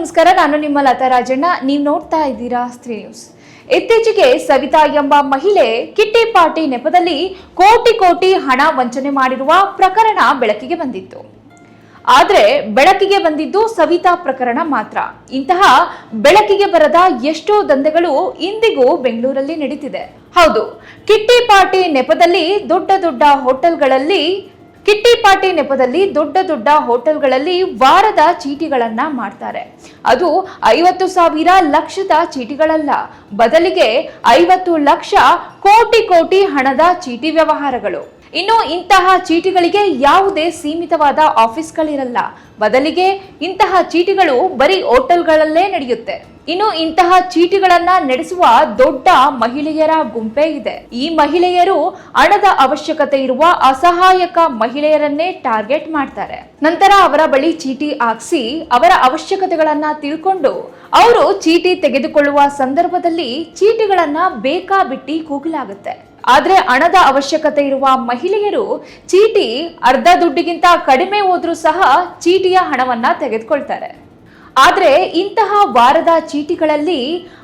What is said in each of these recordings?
ನಮಸ್ಕಾರ, ನಾನು ನಿಮ್ಮ ಲತಾ ರಾಜಣ್ಣ. ನೀವು ನೋಡ್ತಾ ಇದ್ದೀರಾ ಸ್ತ್ರೀ ನ್ಯೂಸ್. ಇತ್ತೀಚೆಗೆ ಸವಿತಾ ಎಂಬ ಮಹಿಳೆ ಕಿಟ್ಟಿ ಪಾರ್ಟಿ ನೆಪದಲ್ಲಿ ಕೋಟಿ ಕೋಟಿ ಹಣ ವಂಚನೆ ಮಾಡಿರುವ ಪ್ರಕರಣ ಬೆಳಕಿಗೆ ಬಂದಿತ್ತು. ಆದ್ರೆ ಬೆಳಕಿಗೆ ಬಂದಿದ್ದು ಸವಿತಾ ಪ್ರಕರಣ ಮಾತ್ರ. ಇಂತಹ ಬೆಳಕಿಗೆ ಬರದ ಎಷ್ಟೋ ದಂಧೆಗಳು ಇಂದಿಗೂ ಬೆಂಗಳೂರಲ್ಲಿ ನಡೀತಿದೆ. ಹೌದು, ಕಿಟ್ಟಿ ಪಾರ್ಟಿ ನೆಪದಲ್ಲಿ ದೊಡ್ಡ ದೊಡ್ಡ ಹೋಟೆಲ್ಗಳಲ್ಲಿ ವಾರದ ಚೀಟಿಗಳನ್ನ ಮಾಡ್ತಾರೆ. ಅದು 50,000 ಲಕ್ಷದ ಚೀಟಿಗಳಲ್ಲ, ಬದಲಿಗೆ 50 ಲಕ್ಷ ಕೋಟಿ ಕೋಟಿ ಹಣದ ಚೀಟಿ ವ್ಯವಹಾರಗಳು. ಇನ್ನು ಇಂತಹ ಚೀಟಿಗಳಿಗೆ ಯಾವುದೇ ಸೀಮಿತವಾದ ಆಫೀಸ್ಗಳಿರಲ್ಲ, ಬದಲಿಗೆ ಇಂತಹ ಚೀಟಿಗಳು ಬರೀ ಹೋಟೆಲ್ಗಳಲ್ಲೇ ನಡೆಯುತ್ತೆ. ಇನ್ನು ಇಂತಹ ಚೀಟಿಗಳನ್ನ ನಡೆಸುವ ದೊಡ್ಡ ಮಹಿಳೆಯರ ಗುಂಪೇ ಇದೆ. ಈ ಮಹಿಳೆಯರು ಹಣದ ಅವಶ್ಯಕತೆ ಇರುವ ಅಸಹಾಯಕ ಮಹಿಳೆಯರನ್ನೇ ಟಾರ್ಗೆಟ್ ಮಾಡ್ತಾರೆ. ನಂತರ ಅವರ ಬಳಿ ಚೀಟಿ ಹಾಕ್ಸಿ ಅವರ ಅವಶ್ಯಕತೆಗಳನ್ನ ತಿಳ್ಕೊಂಡು ಅವರು ಚೀಟಿ ತೆಗೆದುಕೊಳ್ಳುವ ಸಂದರ್ಭದಲ್ಲಿ ಚೀಟಿಗಳನ್ನ ಬೇಕಾಬಿಟ್ಟಿ ಕೂಗಲಾಗುತ್ತೆ. ಆದ್ರೆ ಹಣದ ಅವಶ್ಯಕತೆ ಇರುವ ಮಹಿಳೆಯರು ಚೀಟಿ ಅರ್ಧ ದುಡ್ಡಿಗಿಂತ ಕಡಿಮೆ ಹೋದ್ರೂ ಸಹ ಚೀಟಿಯ ಹಣವನ್ನ ತೆಗೆದುಕೊಳ್ತಾರೆ. ಆದ್ರೆ ಇಂತಹ ವಾರದ ಚೀಟಿಗಳಲ್ಲಿ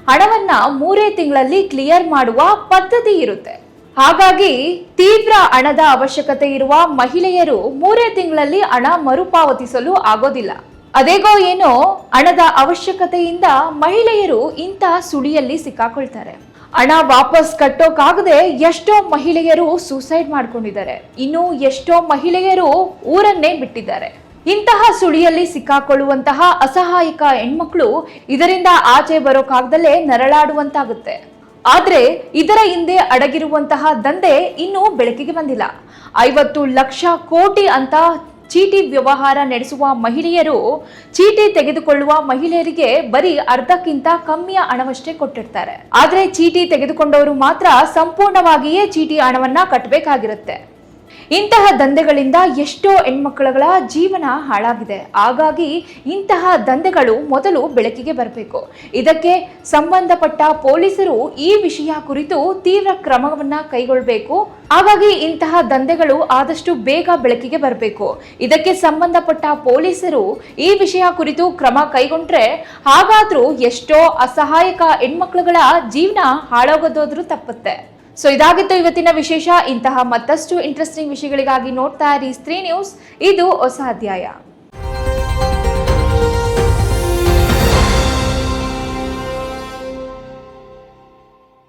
ಹಣವನ್ನ 3 ತಿಂಗಳಲ್ಲಿ ಕ್ಲಿಯರ್ ಮಾಡುವ ಪದ್ಧತಿ ಇರುತ್ತೆ. ಹಾಗಾಗಿ ತೀವ್ರ ಹಣದ ಅವಶ್ಯಕತೆ ಇರುವ ಮಹಿಳೆಯರು 3 ತಿಂಗಳಲ್ಲಿ ಹಣ ಮರುಪಾವತಿಸಲು ಆಗೋದಿಲ್ಲ. ಅದೇಗೋ ಏನೋ ಹಣದ ಅವಶ್ಯಕತೆಯಿಂದ ಮಹಿಳೆಯರು ಇಂಥ ಸುಳಿಯಲ್ಲಿ ಸಿಕ್ಕಾಕೊಳ್ತಾರೆ. ಹಣ ವಾಪಸ್ ಕಟ್ಟೋಕಾಗದೆ ಎಷ್ಟೋ ಮಹಿಳೆಯರು ಸೂಸೈಡ್ ಮಾಡ್ಕೊಂಡಿದ್ದಾರೆ. ಇನ್ನು ಎಷ್ಟೋ ಮಹಿಳೆಯರು ಊರನ್ನೇ ಬಿಟ್ಟಿದ್ದಾರೆ. ಇಂತಹ ಸುಳಿಯಲ್ಲಿ ಸಿಕ್ಕಾಕೊಳ್ಳುವಂತಹ ಅಸಹಾಯಕ ಹೆಣ್ಮಕ್ಳು ಇದರಿಂದ ಆಚೆ ಬರೋಕಾಗದಲ್ಲೇ ನರಳಾಡುವಂತಾಗುತ್ತೆ. ಆದ್ರೆ ಇದರ ಹಿಂದೆ ಅಡಗಿರುವಂತಹ ದಂಧೆ ಇನ್ನೂ ಬೆಳಕಿಗೆ ಬಂದಿಲ್ಲ. 50 ಲಕ್ಷ ಕೋಟಿ ಅಂತ ಚೀಟಿ ವ್ಯವಹಾರ ನಡೆಸುವ ಮಹಿಳೆಯರು ಚೀಟಿ ತೆಗೆದುಕೊಳ್ಳುವ ಮಹಿಳೆಯರಿಗೆ ಬರೀ ಅರ್ಧಕ್ಕಿಂತ ಕಮ್ಮಿಯ ಹಣವಷ್ಟೇ ಕೊಟ್ಟಿರ್ತಾರೆ. ಆದ್ರೆ ಚೀಟಿ ತೆಗೆದುಕೊಂಡವರು ಮಾತ್ರ ಸಂಪೂರ್ಣವಾಗಿಯೇ ಚೀಟಿ ಹಣವನ್ನ ಕಟ್ಟಬೇಕಾಗಿರುತ್ತೆ. ಇಂತಹ ದಂಧೆಗಳಿಂದ ಎಷ್ಟೋ ಹೆಣ್ಮಕ್ಕಳ ಜೀವನ ಹಾಳಾಗಿದೆ. ಹಾಗಾಗಿ ಇಂತಹ ದಂಧೆಗಳು ಮೊದಲು ಬೆಳಕಿಗೆ ಬರಬೇಕು. ಇದಕ್ಕೆ ಸಂಬಂಧಪಟ್ಟ ಪೊಲೀಸರು ಈ ವಿಷಯ ಕುರಿತು ತೀವ್ರ ಕ್ರಮವನ್ನ ಕೈಗೊಳ್ಳಬೇಕು. ಹಾಗಾಗಿ ಇಂತಹ ದಂಧೆಗಳು ಆದಷ್ಟು ಬೇಗ ಬೆಳಕಿಗೆ ಬರಬೇಕು. ಇದಕ್ಕೆ ಸಂಬಂಧಪಟ್ಟ ಪೊಲೀಸರು ಈ ವಿಷಯ ಕುರಿತು ಕ್ರಮ ಕೈಗೊಂಡ್ರೆ ಹಾಗಾದ್ರೂ ಎಷ್ಟೋ ಅಸಹಾಯಕ ಹೆಣ್ಮಕ್ಳುಗಳ ಜೀವನ ಹಾಳಾಗೋದಾದ್ರೂ ತಪ್ಪುತ್ತೆ. ಸೊ ಇದಾಗಿತ್ತು ಇವತ್ತಿನ ವಿಶೇಷ. ಇಂತಹ ಮತ್ತಷ್ಟು ಇಂಟ್ರೆಸ್ಟಿಂಗ್ ವಿಷಯಗಳಿಗಾಗಿ ನೋಡ್ತಾ ಇರಿ ಸ್ತ್ರೀ ನ್ಯೂಸ್. ಇದು ಹೊಸ ಅಧ್ಯಾಯ.